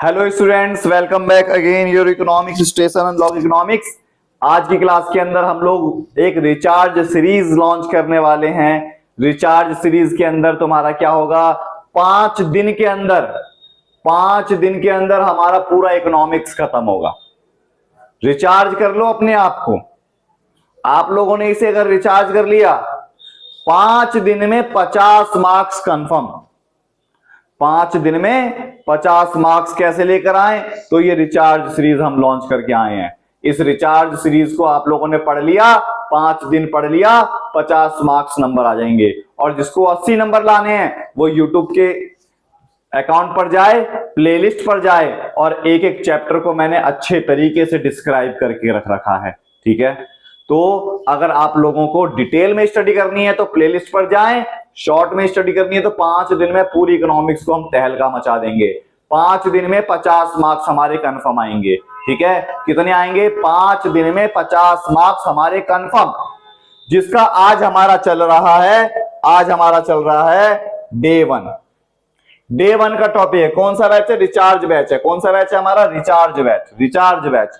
Hello students, welcome back again your economics station and log economics. आज की class के अंदर हम लोग एक रिचार्ज सीरीज लॉन्च करने वाले हैं। रिचार्ज सीरीज के अंदर तुम्हारा क्या होगा, 5 दिन के अंदर हमारा पूरा इकोनॉमिक्स खत्म होगा। रिचार्ज कर लो अपने आप को। आप लोगों ने इसे अगर रिचार्ज कर लिया 5 दिन में 50 मार्क्स कंफर्म। 5 दिन में 50 मार्क्स कैसे लेकर आए, तो ये रिचार्ज सीरीज हम लॉन्च करके आए हैं। इस रिचार्ज सीरीज को आप लोगों ने पढ़ लिया, 5 दिन पढ़ लिया, 50 मार्क्स नंबर आ जाएंगे। और जिसको 80 नंबर लाने हैं वो यूट्यूब के अकाउंट पर जाए, प्लेलिस्ट पर जाए, और एक एक चैप्टर को मैंने अच्छे तरीके से डिस्क्राइब करके रख रखा है। ठीक है, तो अगर आप लोगों को डिटेल में स्टडी करनी है तो प्लेलिस्ट पर जाएं, शॉर्ट में स्टडी करनी है तो 5 दिन में पूरी इकोनॉमिक्स को हम तहलका मचा देंगे। 5 दिन में 50 मार्क्स हमारे कंफर्म आएंगे। ठीक है, कितने आएंगे? 5 दिन में 50 मार्क्स हमारे कंफर्म, जिसका आज हमारा चल रहा है डे 1। डे 1 का टॉपिक है, कौन सा बैच है? रिचार्ज बैच है। कौन सा बैच है हमारा? Recharge batch.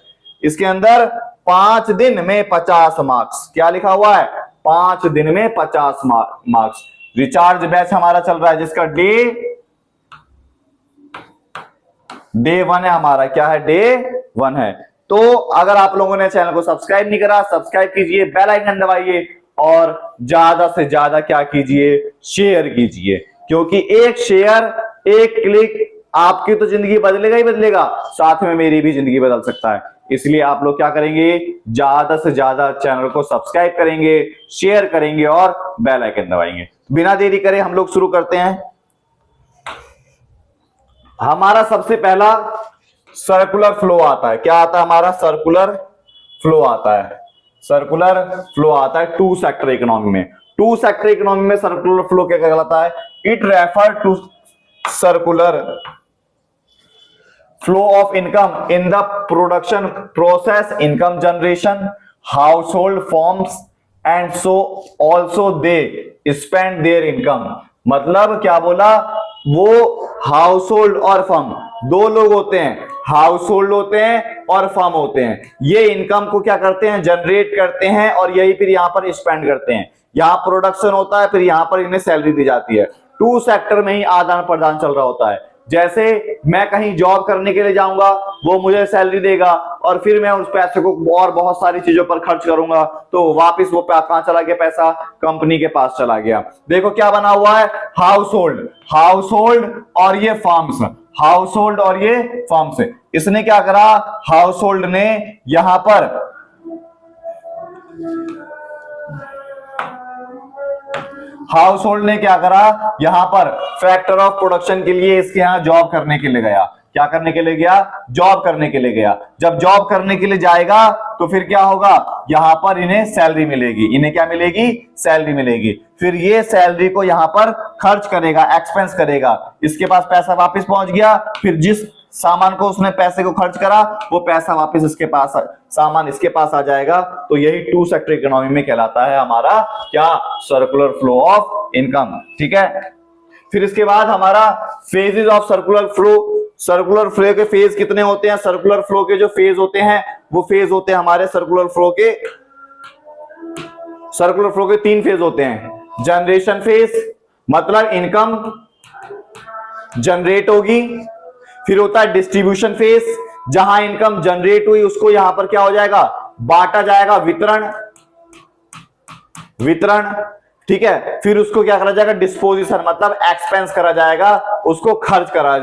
इसके अंदर 5 दिन में 50 मार्क्स, क्या लिखा हुआ है? 5 दिन में 50 मार्क्स। रिचार्ज बैच हमारा चल रहा है, जिसका डे 1 है हमारा। क्या है? डे 1 है। तो अगर आप लोगों ने चैनल को सब्सक्राइब नहीं करा, सब्सक्राइब कीजिए, बेल आइकन दबाइए, और ज्यादा से ज्यादा क्या कीजिए? शेयर कीजिए, क्योंकि एक शेयर, एक क्लिक आपकी तो जिंदगी बदलेगा ही बदलेगा, साथ में मेरी भी जिंदगी बदल सकता है। इसलिए आप लोग क्या करेंगे? ज्यादा से ज्यादा चैनल को सब्सक्राइब करेंगे, शेयर करेंगे और बेल आइकन दबाएंगे। बिना देरी करे हम लोग शुरू करते हैं। हमारा सबसे पहला सर्कुलर फ्लो आता है। क्या आता है हमारा? सर्कुलर फ्लो आता है 2 सेक्टर इकोनॉमी में। 2 सेक्टर इकोनॉमी में सर्कुलर फ्लो क्या कहलाता है? It refer to circular flow of income in the production process, income generation, household forms, and so also they spend their income। मतलब क्या बोला? वो हाउसहोल्ड और फर्म दो लोग होते हैं, हाउसहोल्ड होते हैं और फर्म होते हैं। ये इनकम को क्या करते हैं? जनरेट करते हैं, और यही फिर यहां पर स्पेंड करते हैं। यहां प्रोडक्शन होता है, फिर यहां पर इन्हें सैलरी दी जाती है। 2 सेक्टर में ही आदान प्रदान चल रहा होता है। जैसे मैं कहीं जॉब करने के लिए जाऊंगा, वो मुझे सैलरी देगा, और फिर मैं उस पैसे को और बहुत सारी चीजों पर खर्च करूंगा, तो वापस वो कहां चला गया? पैसा कंपनी के पास चला गया। देखो क्या बना हुआ है? हाउसहोल्ड और ये फर्म्स। इसने क्या करा? हाउसहोल्ड ने यहां पर फैक्टर ऑफ प्रोडक्शन के लिए इसके यहां जॉब करने के लिए गया। क्या करने के लिए गया? जॉब करने के लिए गया। जब जॉब करने के लिए जाएगा तो फिर क्या होगा? यहां पर इन्हें सैलरी मिलेगी। इन्हें क्या मिलेगी? सैलरी मिलेगी। फिर ये सैलरी को यहां पर खर्च करेगा, एक्सपेंस करेगा। इसके पास पैसा वापस पहुंच गया, फिर जिस सामान को उसने पैसे को खर्च करा, वो पैसा वापस इसके पास, सामान इसके पास आ जाएगा। तो यही 2 सेक्टर इकोनॉमी में कहलाता है हमारा क्या? Circular flow of income. ठीक है, फिर इसके बाद हमारा फेजेस ऑफ सर्कुलर फ्लो के फेज कितने होते हैं? सर्कुलर फ्लो के जो फेज होते हैं, वो फेज होते हैं हमारे सर्कुलर फ्लो के 3 फेज होते हैं। जनरेशन फेज, मतलब इनकम जनरेट होगी। फिर होता है डिस्ट्रीब्यूशन फेज, जहां इनकम जनरेट हुई उसको यहां पर क्या हो जाएगा? बांटा जाएगा, वितरण। ठीक है, फिर उसको क्या करा जाएगा? डिस्पोजिशन, मतलब एक्सपेंस करा जाएगा, उसको खर्च करा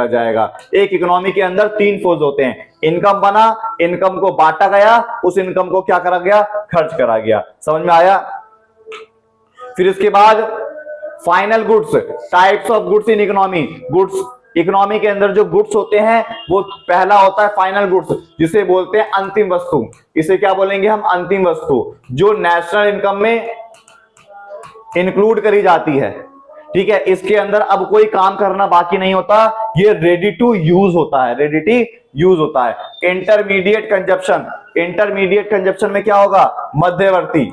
जाएगा। एक इकोनॉमी के अंदर 3 फेज होते हैं। इनकम बना, इनकम को बांटा गया, उस इनकम को क्या करा गया? खर्च करा गया। समझ में आया? फिर इसके बाद final goods, types of goods in economy के अंदर जो गुड्स होते हैं, वो पहला होता है फाइनल गुड्स, जिसे बोलते हैं अंतिम वस्तु। इसे क्या बोलेंगे हम? अंतिम वस्तु, जो नेशनल इनकम में इंक्लूड करी जाती है। ठीक है, इसके अंदर अब कोई काम करना बाकी नहीं होता, ये रेडी टू यूज होता है। इंटरमीडिएट कंजप्शन में क्या होगा? मध्यवर्ती।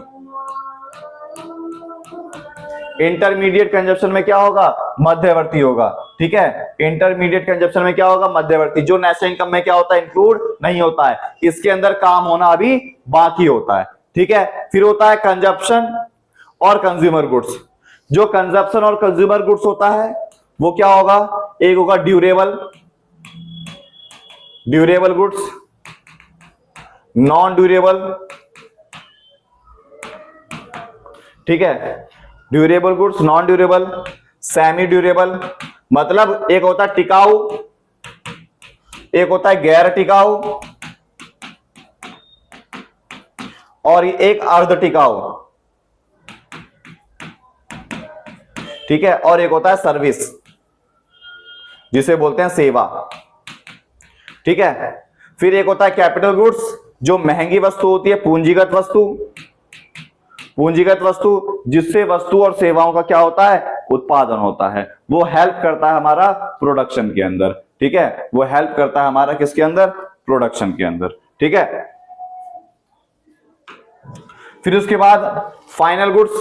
इंटरमीडिएट कंजप्शन में क्या होगा, मध्यवर्ती होगा। ठीक है, इंटरमीडिएट कंजप्शन में क्या होगा, मध्यवर्ती, जो नेशनल इनकम में क्या होता है, इंक्लूड नहीं होता है, इसके अंदर काम होना अभी बाकी होता है। ठीक है, फिर होता है कंजप्शन और कंज्यूमर गुड्स। जो कंजप्शन और कंज्यूमर गुड्स होता है वो क्या होगा, एक होगा ड्यूरेबल गुड्स, नॉन ड्यूरेबल। ठीक है, durable goods, non durable, semi durable. मतलब एक होता है टिकाऊ, एक होता है गैर टिकाऊ, और एक अर्ध टिकाऊ। ठीक है, और एक होता है सर्विस, जिसे बोलते हैं सेवा। ठीक है, फिर एक होता है कैपिटल गुड्स, जो महंगी वस्तु होती है, पूंजीगत वस्तु जिससे वस्तु और सेवाओं का क्या होता है, उत्पादन होता है, वो हेल्प करता है हमारा प्रोडक्शन के अंदर। ठीक है, वो हेल्प करता है हमारा किसके अंदर, प्रोडक्शन के अंदर। ठीक है, फिर उसके बाद फाइनल गुड्स।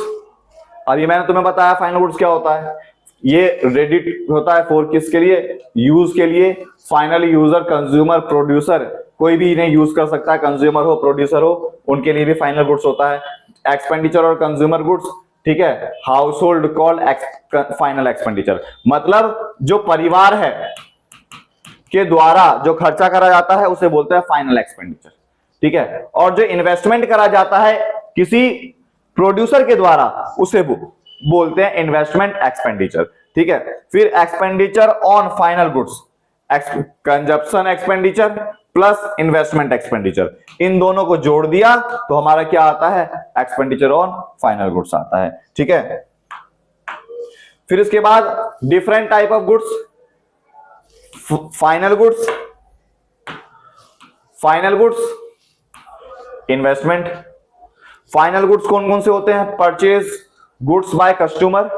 अभी मैंने तुम्हें बताया फाइनल गुड्स क्या होता है, ये रेडी होता है फॉर किसके लिए, यूज के लिए। फाइनल यूजर, कंज्यूमर, प्रोड्यूसर, कोई भी इन्हें यूज कर सकता है, कंज्यूमर हो प्रोड्यूसर हो, उनके लिए भी फाइनल गुड्स होता है। एक्सपेंडिचर और कंज्यूमर गुड्स। ठीक है, house hold call final expenditure, मतलब जो परिवार है के द्वारा जो खर्चा करा जाता है उसे बोलते हैं फाइनल एक्सपेंडिचर। ठीक है, और जो इन्वेस्टमेंट करा जाता है किसी प्रोड्यूसर के द्वारा उसे बोलते हैं इन्वेस्टमेंट एक्सपेंडिचर। ठीक है, फिर expenditure on final goods, consumption expenditure plus investment expenditure, इन दोनों को जोड़ दिया तो हमारा क्या आता है, एक्सपेंडिचर ऑन फाइनल गुड्स आता है। ठीक है, फिर इसके बाद different type of goods, final goods, investment. Final goods कौन कौन से होते हैं, परचेज गुड्स बाय कस्टमर,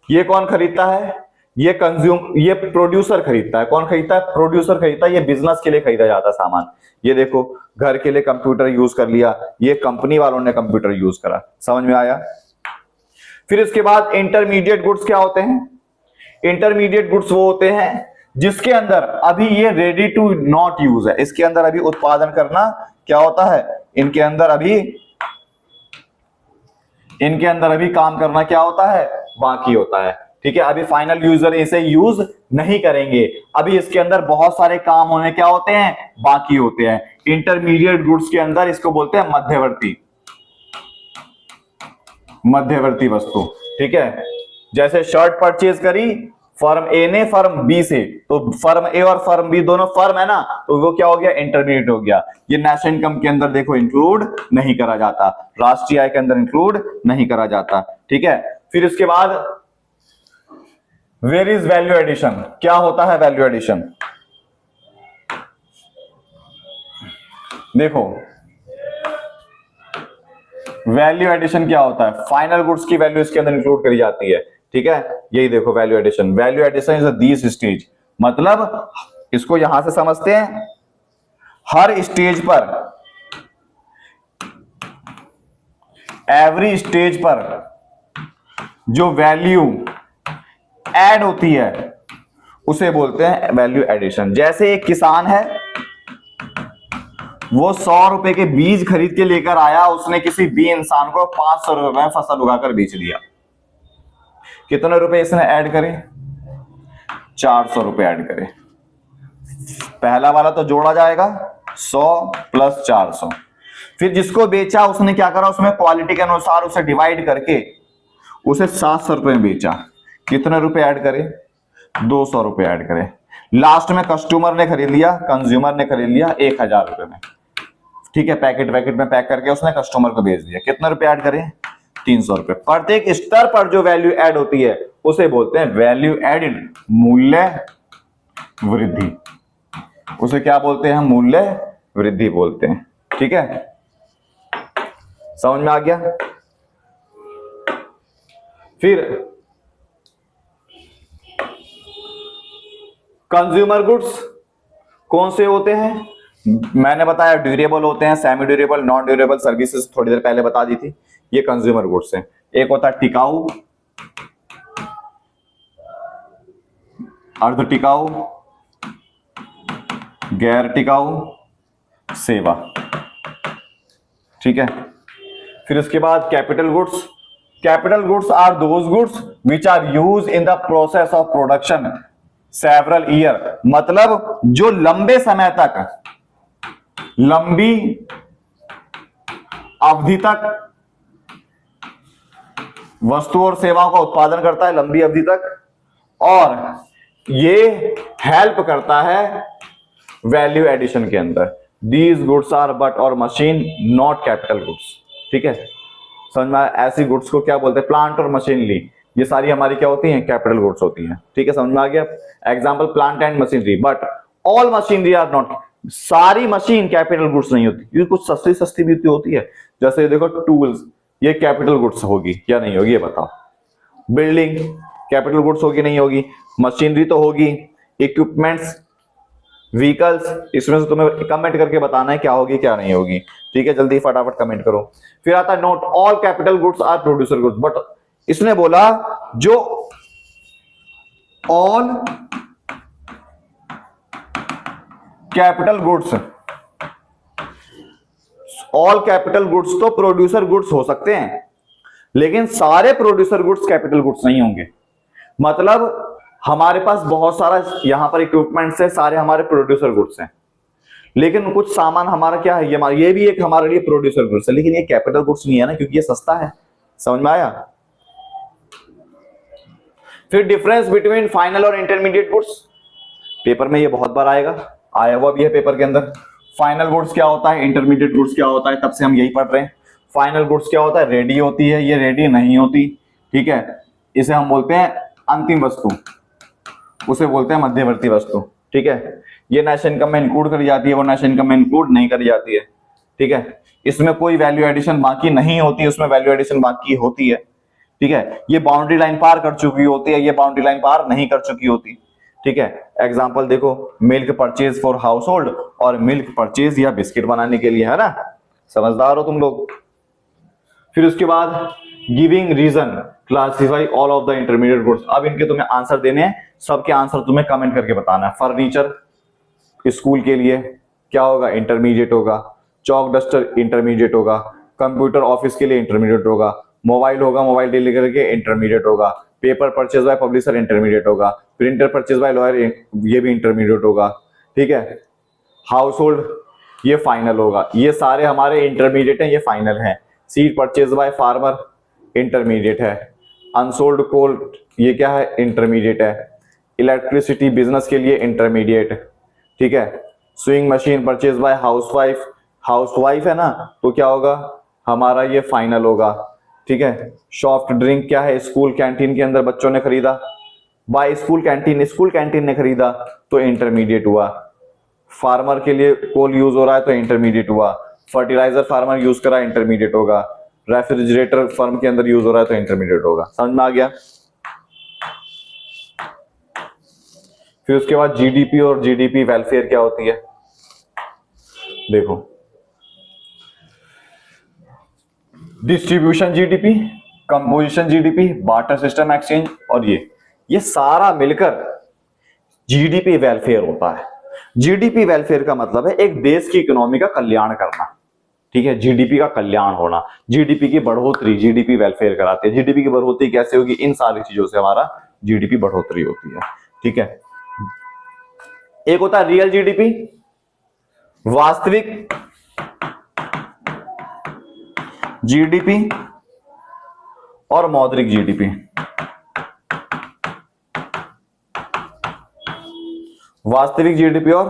ये कौन खरीदता है, ये प्रोड्यूसर खरीदता है। कौन खरीदता है, प्रोड्यूसर खरीदता है, ये बिजनेस के लिए खरीदा जाता है सामान। ये देखो, घर के लिए कंप्यूटर यूज कर लिया, ये कंपनी वालों ने कंप्यूटर यूज करा। समझ में आया। फिर इसके बाद इंटरमीडिएट गुड्स क्या होते हैं, इंटरमीडिएट गुड्स वो होते हैं जिसके अंदर अभी ये रेडी टू नॉट यूज है, इसके अंदर अभी उत्पादन करना क्या होता है, इनके अंदर अभी काम करना क्या होता है, बाकी होता है। ठीक है, अभी फाइनल यूजर इसे यूज नहीं करेंगे, अभी इसके अंदर बहुत सारे काम होने क्या होते हैं, बाकी होते हैं। इंटरमीडिएट गुड्स के अंदर इसको बोलते हैं मध्यवर्ती वस्तु। ठीक है, जैसे शर्ट परचेज करी फर्म ए ने फर्म बी से, तो फर्म ए और फर्म बी दोनों फर्म है ना, तो वो क्या हो गया, इंटरमीडिएट हो गया। ये नेशनल इनकम के अंदर देखो इंक्लूड नहीं करा जाता, राष्ट्रीय आय के अंदर इंक्लूड नहीं करा जाता। ठीक है, फिर इसके बाद वेयर इज वैल्यू एडिशन, क्या होता है वैल्यू एडिशन। देखो वैल्यू एडिशन क्या होता है, फाइनल गुड्स की वैल्यू इसके अंदर इंक्लूड करी जाती है। ठीक है, यही देखो value addition is this stage, मतलब इसको यहां से समझते हैं, हर स्टेज पर, एवरी स्टेज पर जो वैल्यू ऐड होती है उसे बोलते हैं वैल्यू एडिशन। जैसे एक किसान है, वो 100 रुपए के बीज खरीद के लेकर आया, उसने किसी बी इंसान को 500 रुपए में फसल उगाकर बेच दिया। कितने रुपए इसने ऐड करे, 400 रुपए ऐड करे। पहला वाला तो जोड़ा जाएगा 100 प्लस 400, फिर जिसको बेचा उसने क्या करा, उसमें क्वालिटी के अनुसार उसे डिवाइड करके उसे 700 रुपए में बेचा। कितने रुपए ऐड करे, 200 रुपए ऐड करे। लास्ट में कस्टमर ने खरीद लिया, कंज्यूमर ने खरीद लिया 1000 रुपए में। ठीक है, पैकेट में पैक करके उसने कस्टमर को बेच दिया। कितने रुपए ऐड करे, 300 रुपए। प्रत्येक स्तर पर जो वैल्यू ऐड होती है उसे बोलते हैं वैल्यू एडेड, मूल्य वृद्धि। उसे क्या बोलते हैं, मूल्य वृद्धि बोलते हैं। ठीक है, समझ में आ गया। फिर कंज्यूमर गुड्स कौन से होते हैं, मैंने बताया ड्यूरेबल होते हैं, semi durable, non durable, services थोड़ी देर पहले बता दी थी। ये कंज्यूमर गुड्स हैं। एक होता है टिकाऊ, अर्ध टिकाऊ, गैर टिकाऊ, सेवा। ठीक है, फिर उसके बाद capital goods. Capital goods are those goods which are use in the process of production several year, मतलब जो लंबे समय तक, लंबी अवधि तक वस्तु और सेवाओं का उत्पादन करता है, लंबी अवधि तक, और ये हेल्प करता है वैल्यू एडिशन के अंदर। दीज गुड्स आर बट और मशीन नॉट कैपिटल गुड्स। ठीक है, समझ में? ऐसी गुड्स को क्या बोलते हैं? प्लांट और मशीनरी, ये सारी हमारी क्या होती हैं? कैपिटल गुड्स होती हैं। ठीक है, समझ में आ गया? Example plant and machinery, but all machinery are not. सारी मशीन कैपिटल गुड्स नहीं होती, ये कुछ सस्ती सस्ती भी होती है। जैसे देखो टूल्स, ये कैपिटल गुड्स होगी या नहीं होगी, ये बताओ। बिल्डिंग कैपिटल गुड्स होगी नहीं होगी? मशीनरी तो होगी। इक्विपमेंट्स, व्हीकल्स, इसमें से तुम्हें कमेंट करके बताना है क्या होगी क्या नहीं होगी। ठीक है, जल्दी फटाफट कमेंट करो। फिर आता है not all capital goods are producer goods, but इसने बोला जो all capital goods, all capital goods तो प्रोड्यूसर गुड्स हो सकते हैं, लेकिन सारे प्रोड्यूसर गुड्स कैपिटल गुड्स नहीं होंगे। मतलब हमारे पास बहुत सारा यहां पर इक्विपमेंट्स है, सारे हमारे प्रोड्यूसर गुड्स हैं, लेकिन कुछ सामान हमारा क्या है, ये भी एक हमारे लिए प्रोड्यूसर गुड्स है, लेकिन ये कैपिटल गुड्स नहीं है ना, क्योंकि ये सस्ता है। समझ में आया? फिर डिफरेंस बिटवीन फाइनल और इंटरमीडिएट गुड्स, पेपर में ये बहुत बार आएगा, आया हुआ भी है पेपर के अंदर। फाइनल गुड्स क्या होता है, इंटरमीडिएट गुड्स क्या होता है, तब से हम यही पढ़ रहे हैं। फाइनल गुड्स क्या होता है? रेडी होती है, ये रेडी नहीं होती। ठीक है, इसे हम बोलते हैं अंतिम वस्तु, उसे बोलते हैं मध्यवर्ती वस्तु। ठीक है, ये नेशनल इनकम में इंक्लूड करी जाती है, वो नेशनल इनकम में इंक्लूड नहीं करी जाती है। ठीक है, इसमें कोई वैल्यू एडिशन बाकी नहीं होती, उसमें वैल्यू एडिशन बाकी होती है। ठीक है, ये बाउंड्री लाइन पार कर चुकी होती है, ये बाउंड्री लाइन पार नहीं कर चुकी होती। ठीक है, एग्जांपल देखो, milk purchase for house hold और मिल्क परचेज या बिस्किट बनाने के लिए, है ना? समझदार हो तुम लोग। फिर उसके बाद giving reason classify all of the intermediate goods. अब इनके तुम्हें आंसर देने हैं, सबके आंसर तुम्हें कमेंट करके बताना है। फर्नीचर स्कूल के लिए क्या होगा? इंटरमीडिएट होगा। चौक डस्टर इंटरमीडिएट होगा। कंप्यूटर ऑफिस के लिए इंटरमीडिएट होगा। मोबाइल होगा, मोबाइल डिलीवरी के इंटरमीडिएट होगा। Paper purchase by publisher intermediate होगा। प्रिंटर परचेज बाय लॉयर ये भी इंटरमीडिएट होगा। ठीक है, हाउस होल्ड ये फाइनल होगा। ये सारे हमारे इंटरमीडिएट हैं, ये फाइनल हैं। Seed purchase by farmer intermediate है। अनसोल्ड कोल ये क्या है? इंटरमीडिएट है। इलेक्ट्रिसिटी बिजनेस के लिए इंटरमीडिएट। ठीक है, swing machine purchase by housewife, housewife है ना, तो क्या होगा हमारा? ये फाइनल होगा। ठीक है, सॉफ्ट ड्रिंक क्या है? स्कूल कैंटीन के अंदर बच्चों ने खरीदा, बाय स्कूल कैंटीन ने खरीदा, तो इंटरमीडिएट हुआ। फार्मर के लिए कोल यूज हो रहा है तो इंटरमीडिएट हुआ। फर्टिलाइजर फार्मर यूज करा, इंटरमीडिएट होगा। रेफ्रिजरेटर फर्म के अंदर यूज हो रहा है तो इंटरमीडिएट होगा। समझ में आ गया? फिर उसके बाद जीडीपी और जीडीपी वेलफेयर क्या होती है? देखो, distribution GDP, composition GDP, barter system exchange, और ये सारा मिलकर जीडीपी वेलफेयर होता है। जीडीपी वेलफेयर का मतलब है एक देश की इकोनॉमी का कल्याण करना। ठीक है, जीडीपी का कल्याण होना, जीडीपी की बढ़ोतरी, जीडीपी वेलफेयर कराते हैं। जीडीपी की बढ़ोतरी कैसे होगी? इन सारी चीजों से हमारा जीडीपी बढ़ोतरी होती है। ठीक है, एक होता है रियल जीडीपी, वास्तविक जीडीपी, और मौद्रिक जीडीपी। वास्तविक जीडीपी और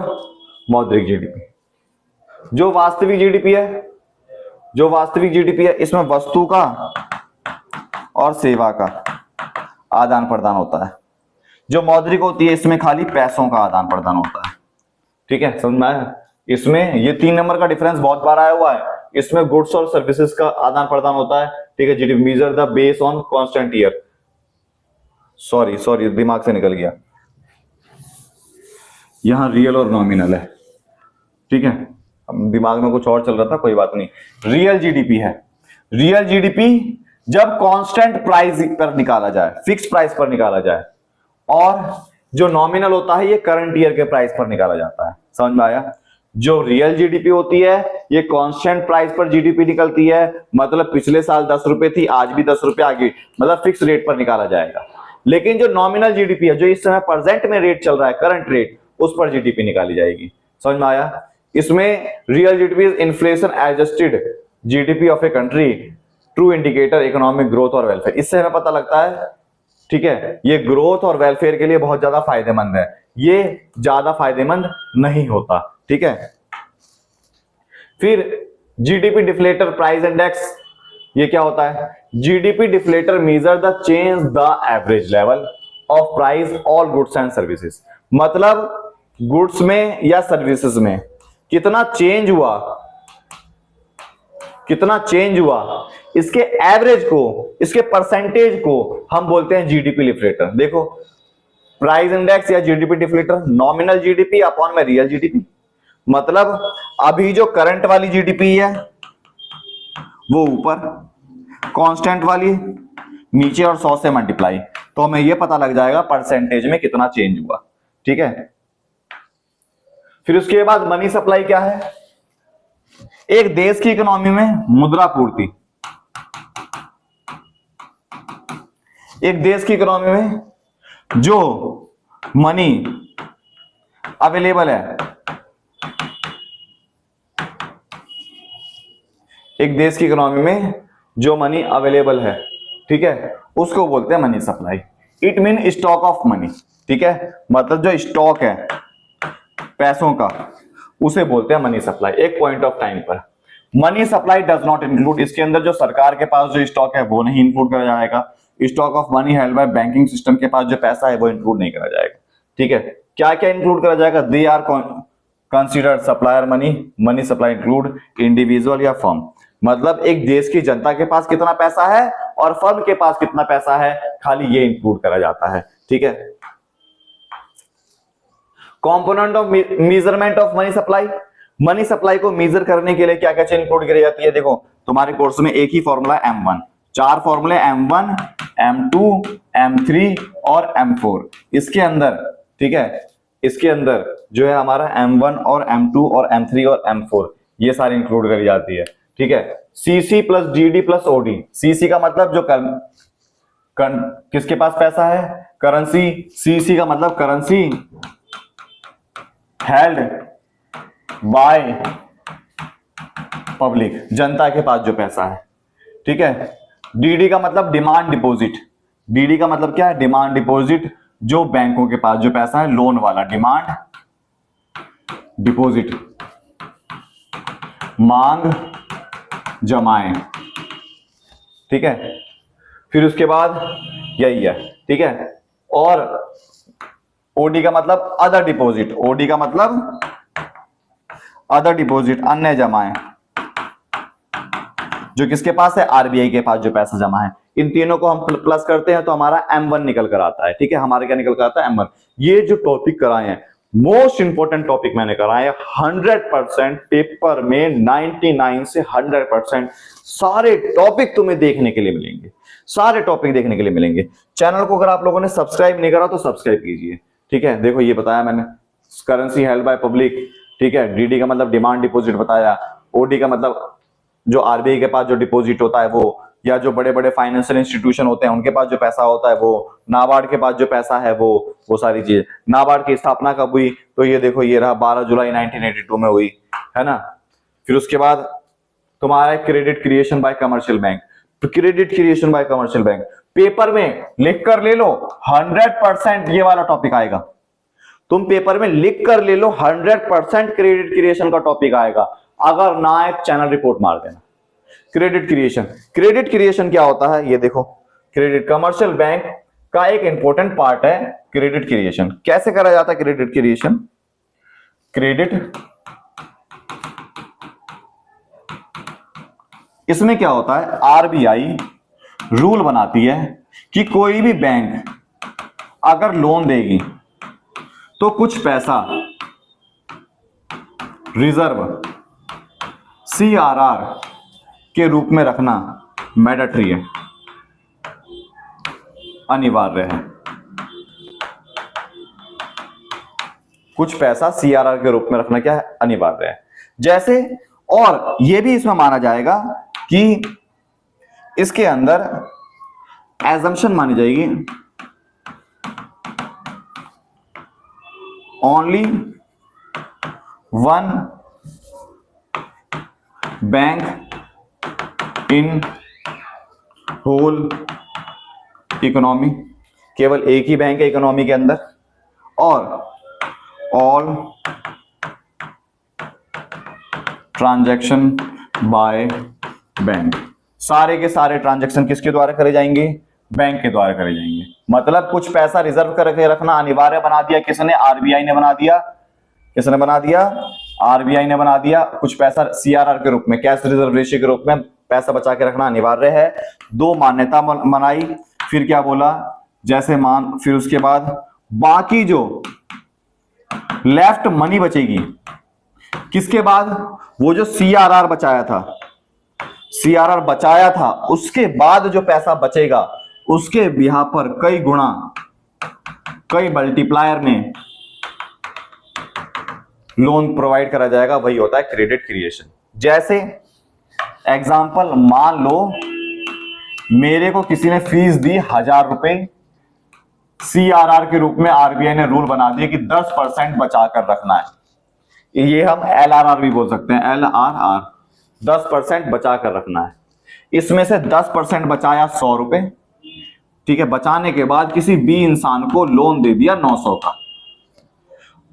मौद्रिक जीडीपी। जो वास्तविक जीडीपी है, इसमें वस्तु का और सेवा का आदान प्रदान होता है। जो मौद्रिक होती है, इसमें खाली पैसों का आदान प्रदान होता है। ठीक है, समझ में आया? इसमें ये 3 नंबर का डिफरेंस बहुत बार आया हुआ है। इसमें गुड्स और सर्विसेज का आदान प्रदान होता है। ठीक है, GDP measure the base on constant year. Sorry दिमाग से निकल गया, यहां रियल और नॉमिनल है। ठीक है, दिमाग में कुछ और चल रहा था, कोई बात नहीं। रियल जीडीपी है। रियल जीडीपी जब कांस्टेंट प्राइस पर निकाला जाए, फिक्स प्राइस पर निकाला जाए, और जो नॉमिनल होता है ये करंट ईयर के प्राइस पर निकाला जाता है, समझ में आया। जो रियल जीडीपी होती है ये कांस्टेंट प्राइस पर जीडीपी निकलती है, मतलब पिछले साल 10 रुपए थी, आज भी 10 रुपए आ गई, मतलब फिक्स रेट पर निकाला जाएगा। लेकिन जो नॉमिनल जीडीपी है, जो इस समय प्रेजेंट में रेट चल रहा है, करंट रेट, उस पर जीडीपी निकाली जाएगी, समझ में आया। इसमें real GDP is inflation adjusted GDP of a country, true indicator economic growth और वेलफेयर। इससे हमें पता लगता है, ठीक है, ये ग्रोथ और वेलफेयर के लिए बहुत ज्यादा फायदेमंद है, ये ज्यादा फायदेमंद नहीं होता, ठीक है। फिर जीडीपी डिफ्लेटर प्राइस इंडेक्स, ये क्या होता है? GDP deflator measure the change the average level of price all goods and services, मतलब गुड्स में या सर्विसेज में कितना चेंज हुआ, कितना चेंज हुआ, इसके एवरेज को, इसके परसेंटेज को हम बोलते हैं जीडीपी डिफ्लेटर। देखो, प्राइस इंडेक्स या GDP deflator, nominal GDP upon में रियल जीडीपी, मतलब अभी जो करंट वाली जीडीपी है वो ऊपर, कांस्टेंट वाली नीचे और 100 से मल्टीप्लाई, तो हमें ये पता लग जाएगा परसेंटेज में कितना चेंज हुआ, ठीक है। फिर उसके बाद मनी सप्लाई क्या है? एक देश की इकोनॉमी में मुद्रा पूर्ति, एक देश की इकोनॉमी में जो मनी अवेलेबल है, एक देश की इकोनॉमी में जो मनी अवेलेबल है, ठीक है, उसको बोलते हैं money supply. It mean stock of money, ठीक है, मतलब जो स्टॉक है पैसों का, उसे बोलते हैं मनी सप्लाई एक पॉइंट ऑफ टाइम पर। Money supply does not include, इसके अंदर जो सरकार के पास जो स्टॉक है वो नहीं इंक्लूड करा जाएगा। Stock of money held by banking system के पास जो पैसा है वो इंक्लूड नहीं करा जाएगा, ठीक है। क्या क्या इंक्लूड करा जाएगा? They are considered supplier money, money supply include individual या फर्म, मतलब एक देश की जनता के पास कितना पैसा है और फर्म के पास कितना पैसा है, खाली ये इंक्लूड करा जाता है, ठीक है। Component of measurement of money supply, money supply को मेजर करने के लिए क्या क्या चीज इंक्लूड करी जाती है? देखो, तुम्हारे कोर्स में एक ही फॉर्मूला है M1, 4 फॉर्मूले M1, M2, M3 और M4, इसके अंदर, ठीक है, इसके अंदर जो है हमारा M1 और M2 और M3 और M4 ये सारी इंक्लूड करी जाती है, ठीक है। CC plus DD plus OD, CC का मतलब जो किसके पास पैसा है, करेंसी, CC का मतलब करेंसी हेल्ड बाय पब्लिक, जनता के पास जो पैसा है, ठीक है। DD का मतलब डिमांड डिपॉजिट, DD का मतलब क्या है? डिमांड डिपॉजिट, जो बैंकों के पास जो पैसा है, लोन वाला, डिमांड डिपॉजिट, मांग जमाएं, ठीक है। फिर उसके बाद यही है, ठीक है। और OD का मतलब अदर डिपॉजिट, OD का मतलब अदर डिपॉजिट, अन्य जमाएं, जो किसके पास है? RBI के पास जो पैसा जमा है। इन तीनों को हम प्लस करते हैं तो हमारा M1 निकल कर आता है, ठीक है। हमारे क्या निकल कर आता है? M1। ये जो टॉपिक कराए हैं, मोस्ट इंपोर्टेंट टॉपिक मैंने कराए हैं, 100% पेपर में 99 से 100% सारे टॉपिक तुम्हें देखने के लिए मिलेंगे, सारे टॉपिक देखने के लिए मिलेंगे। चैनल को अगर आप लोगों ने सब्सक्राइब नहीं करा तो सब्सक्राइब कीजिए, ठीक है। देखो, ये बताया मैंने, करेंसी हेल्ड बाय पब्लिक, ठीक है। DD का मतलब डिमांड डिपॉजिट बताया, OD का मतलब जो RBI के पास जो डिपॉजिट होता है वो, या जो बड़े बड़े फाइनेंशियल इंस्टीट्यूशन होते हैं उनके पास जो पैसा होता है वो, नाबार्ड के पास जो पैसा है वो सारी चीज। नाबार्ड की स्थापना कब हुई? तो ये देखो, ये रहा 12 जुलाई 1982 में हुई, है ना। फिर उसके बाद तुम्हारा credit creation bye commercial bank, credit creation bye commercial bank paper में लिख कर ले लो, 100% ये वाला टॉपिक आएगा। तुम पेपर में लिख कर ले लो, 100% क्रेडिट क्रिएशन का टॉपिक आएगा। अगर ना आए चैनल रिपोर्ट मार देना। क्रेडिट क्रिएशन, क्रेडिट क्रिएशन क्या होता है? ये देखो, क्रेडिट कमर्शियल बैंक का एक इंपॉर्टेंट पार्ट है क्रेडिट क्रिएशन। कैसे करा जाता है क्रेडिट क्रिएशन? क्रेडिट, इसमें क्या होता है? RBI रूल बनाती है कि कोई भी बैंक अगर लोन देगी तो कुछ पैसा रिजर्व CRR के रूप में रखना मैंडेटरी है, अनिवार्य है। कुछ पैसा सीआरआर के रूप में रखना क्या है, अनिवार्य है। जैसे और ये भी इसमें माना जाएगा कि इसके अंदर एजम्पशन मानी जाएगी, only one bank in whole economy, केवल एक ही बैंक है इकोनॉमी के अंदर, और ऑल ट्रांजैक्शन बाय बैंक, सारे के सारे ट्रांजैक्शन किसके द्वारा करे जाएंगे, बैंक के द्वारा करे जाएंगे। मतलब कुछ पैसा रिजर्व करके रखना अनिवार्य बना दिया किसने, आरबीआई ने बना दिया। किसने बना दिया, आरबीआई ने बना दिया। कुछ पैसा सीआरआर के रूप में, कैश रिजर्व रेशियो के रूप में पैसा बचा के रखना अनिवार्य है। दो मान्यता बनाई, फिर क्या बोला, जैसे मान, फिर उसके बाद बाकी जो लेफ्ट मनी बचेगी किसके बाद, वो जो सीआरआर बचाया था, सीआरआर बचाया था, उसके बाद जो पैसा बचेगा उसके बिहाफ पर कई गुणा, कई मल्टीप्लायर में लोन प्रोवाइड करा जाएगा, वही होता है क्रेडिट क्रिएशन। जैसे एग्जांपल, मान लो मेरे को किसी ने फीस दी 1000 रुपए, सीआरआर के रूप में आरबीआई ने रूल बना दिया कि 10% बचा कर रखना है। ये हम एलआरआर भी बोल सकते हैं, एलआरआर, 10% बचा कर रखना है। इसमें से 10% बचाया 100 रुपए, ठीक है। बचाने के बाद किसी बी इंसान को लोन दे दिया 900 का।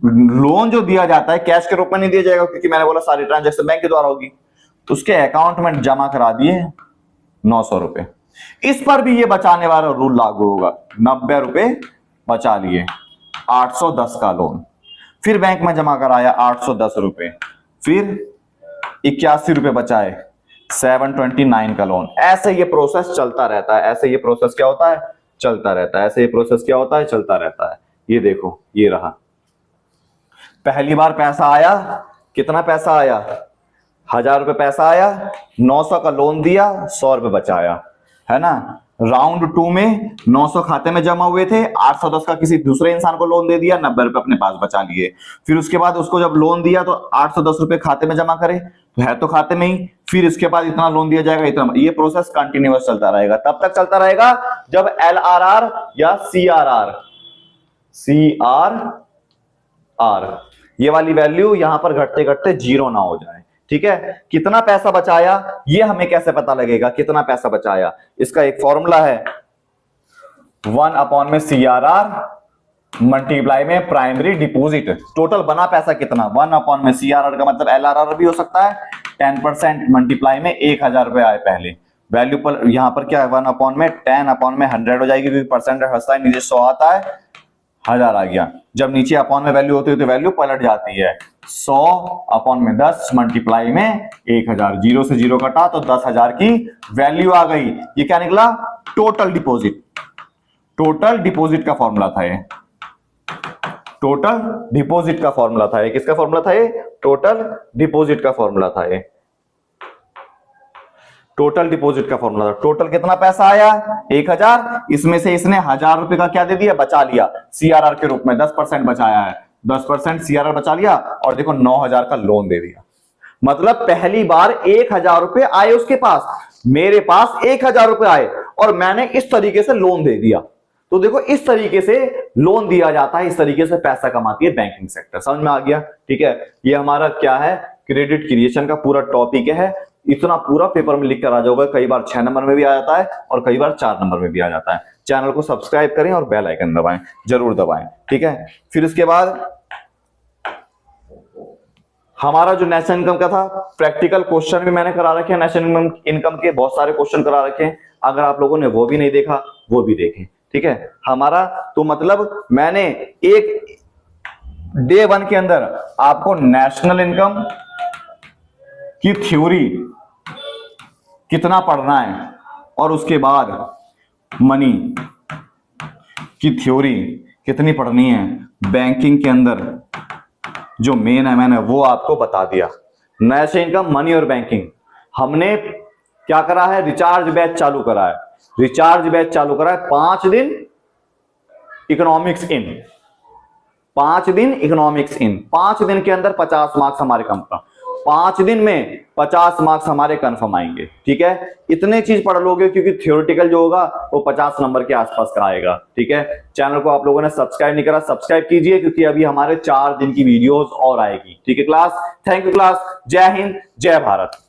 लोन जो दिया जाता है कैश के रूप में नहीं दिया जाएगा, क्योंकि मैंने बोला सारी ट्रांजैक्शन बैंक के द्वारा होगी, तो उसके अकाउंट में जमा करा दिए 900 रुपए। इस पर भी ये बचाने वाला रूल लागू होगा, 90 रुपए बचा लिए, 810 का लोन, फिर बैंक में जमा कराया 810 रुपए, फिर 81 रुपए बचाए, 729 का लोन। ऐसे ये प्रोसेस चलता रहता है, ऐसे ये प्रोसेस क्या होता है, चलता रहता है, ऐसे ये प्रोसेस क्या होता है, चलता रहता है। ये देखो, ये रहा, पहली बार पैसा आया, कितना पैसा आया, 1000 रुपए पैसा आया, 900 का लोन दिया, 100 रुपए बचाया, है ना। राउंड 2 में 900 खाते में जमा हुए थे, 810 का किसी दूसरे इंसान को लोन दे दिया, 90 रुपए अपने पास बचा लिए। फिर उसके बाद उसको जब लोन दिया तो 810 रुपए खाते में जमा करे, तो है तो खाते में ही, फिर इसके बाद इतना लोन दिया जाएगा, इतना। ये प्रोसेस कंटिन्यूअस चलता रहेगा, तब तक चलता रहेगा जब एलआरआर या सीआरआर ये वाली वैल्यू यहां पर घटते घटते 0 ना हो जाए, ठीक है। कितना पैसा बचाया ये हमें कैसे पता लगेगा, कितना पैसा बचाया, इसका एक फॉर्मूला है, 1 में CRR मल्टीप्लाई में प्राइमरी डिपॉजिट। टोटल बना पैसा कितना, 1 में CRR का मतलब LRR भी हो सकता है, 10% मल्टीप्लाई में 1000 रुपए आए पहले वैल्यू पर, यहां पर क्या है 1 में 10 में 100 हो जाएगी, क्योंकि परसेंट हंसता है, नीचे 100 आता है, 1000 आ गया। जब नीचे अपॉन में वैल्यू होती है तो वैल्यू पलट जाती है, 100 में 10 मल्टीप्लाई में 1000, 0 से 0 कटा तो 10,000 की वैल्यू आ गई। ये क्या निकला, टोटल डिपॉजिट। टोटल डिपॉजिट का फॉर्मूला था ये, टोटल डिपॉजिट का फॉर्मूला था ये, किसका फॉर्मूला था ये, टोटल डिपॉजिट का फॉर्मूला था ये, टोटल डिपॉजिट का फॉर्मूला था। टोटल कितना पैसा आया 1000, इसमें से इसने 1000 रुपए का क्या दे दिया, बचा लिया सीआरआर के रूप में, 10% बचाया है, 10% सीआरआर बचा लिया, और देखो 9000 का लोन दे दिया। मतलब पहली बार 1000 रुपए आए उसके पास, मेरे पास 1000 रुपए आए और मैंने इस तरीके से लोन दे दिया। तो देखो इस तरीके से लोन दिया जाता है, इस तरीके से पैसा कमाती है बैंकिंग सेक्टर। समझ में आ गया, ठीक है। ये हमारा क्या है, क्रेडिट क्रिएशन का पूरा टॉपिक है। इतना पूरा पेपर में लिख कर आ जाओगे, कई बार 6 नंबर में भी आ जाता है और कई बार 4 नंबर में भी आ जाता है। चैनल को सब्सक्राइब करें और बेल आइकन दबाएं, जरूर दबाएं, ठीक है। फिर उसके बाद हमारा जो नेशनल इनकम का था, प्रैक्टिकल क्वेश्चन भी मैंने करा रखे हैं, नेशनल इनकम के बहुत सारे क्वेश्चन करा रखे हैं। अगर आप लोगों ने वो भी नहीं देखा, वो भी देखें, ठीक है। हमारा तो मतलब मैंने एक डे 1 के अंदर आपको नेशनल इनकम की थ्योरी कितना पढ़ना है, और उसके बाद मनी की थ्योरी कितनी पढ़नी है, बैंकिंग के अंदर जो मेन है मैंने वो आपको बता दिया। नेशनल इनकम, मनी और बैंकिंग हमने क्या करा है, रिचार्ज बैच चालू करा है, रिचार्ज बैच चालू करा है 5 दिन इकोनॉमिक्स इन, 5 दिन इकोनॉमिक्स इन, 5 दिन के अंदर 50 मार्क्स हमारे कंफर्म, 5 दिन में 50 मार्क्स हमारे कंफर्म आएंगे। ठीक है, इतने चीज पढ़ लोगे क्योंकि थियोरेटिकल जो होगा वो 50 नंबर के आसपास का आएगा। ठीक है, चैनल को आप लोगों ने सब्सक्राइब नहीं करा, सब्सक्राइब कीजिए क्योंकि अभी हमारे 4 दिन की वीडियोस और आएगी। ठीक है क्लास, थैंक यू क्लास, जय हिंद जय भारत।